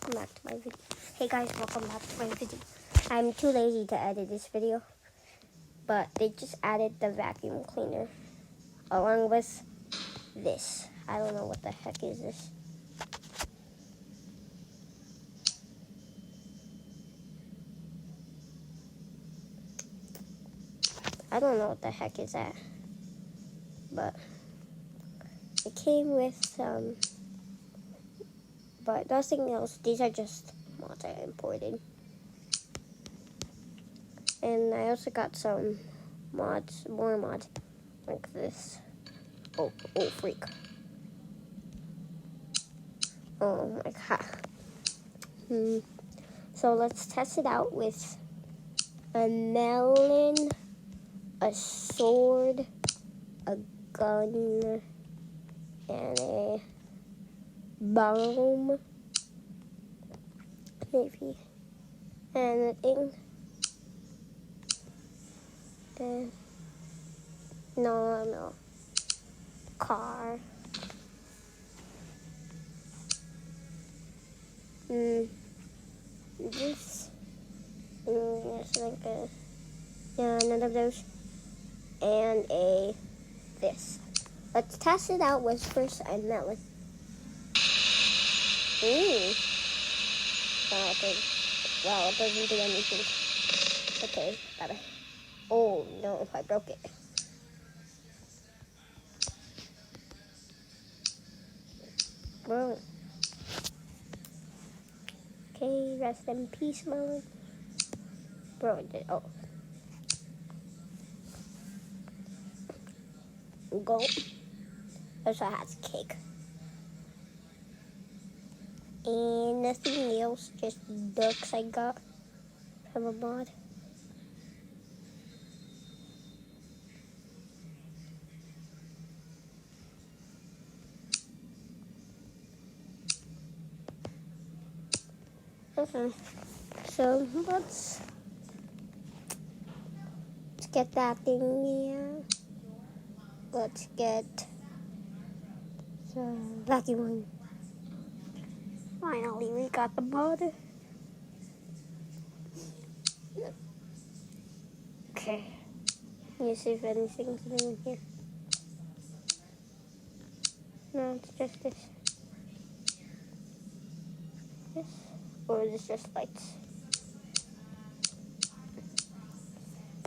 welcome back to my video. Hey guys, welcome back to my video. I'm too lazy to edit this video, but they just added the vacuum cleaner along with this. I don't know what the heck is this. I don't know what the heck is that, but it came with some, but nothing else. These are just mods I imported. And I also got some mods, more mods, like this. Oh freak. Oh my god. So let's test it out with a melon, a sword, a gun, and a bomb, maybe, and a thing. Then, no, car. This, it's like a, yeah, none of those, and a this. Let's test it out with first a melon. Wow, it doesn't do anything. Okay, bye-bye. Oh no, I broke it. Bro. Okay, rest in peace, melon. Bro, oh. Go. Also has cake. And nothing else, just ducks I got from a mod. Okay, so let's get that thing here. Let's get the vacuum one. Finally, we got the mod. Okay, let me see if anything's in here. No, it's just this. This, or is this just lights?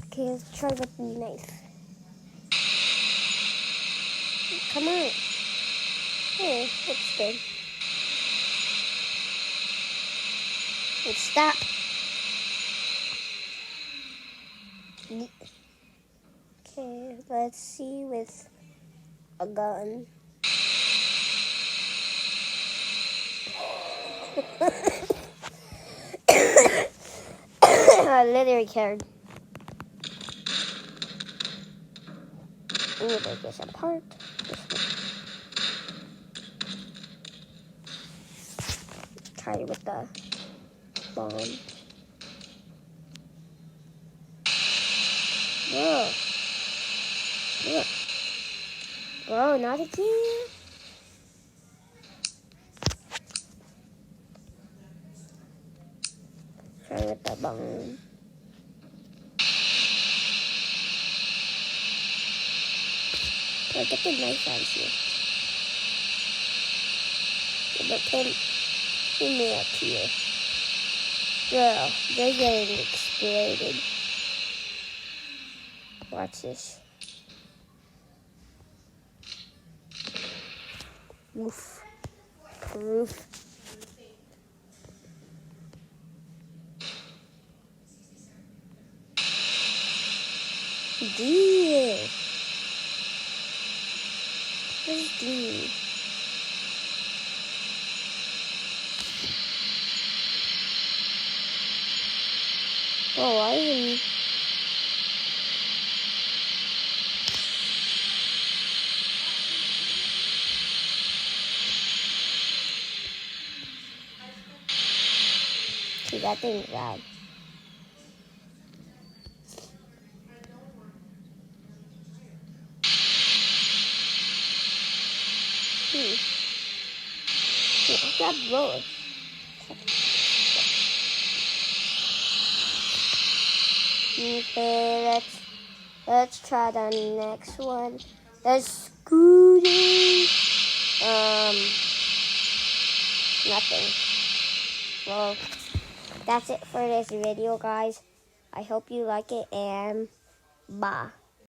Okay, let's try with the knife. Come on. Oh, that's good. Let's stop. Okay, let's see with a gun. I literally cared. Ooh, take this apart. Try it with the bomb. Whoa. Look. Bro, not again. Try with the bomb. I'll get the knife out here. But put me up here. Bro, they're getting exploded. Watch this. Woof. Proof. Deal. What's deal? Oh, why isn't he? See, that thing's loud. That road. Okay, let's try the next one. The scooting. Nothing. Well, that's it for this video, guys. I hope you like it, and bye.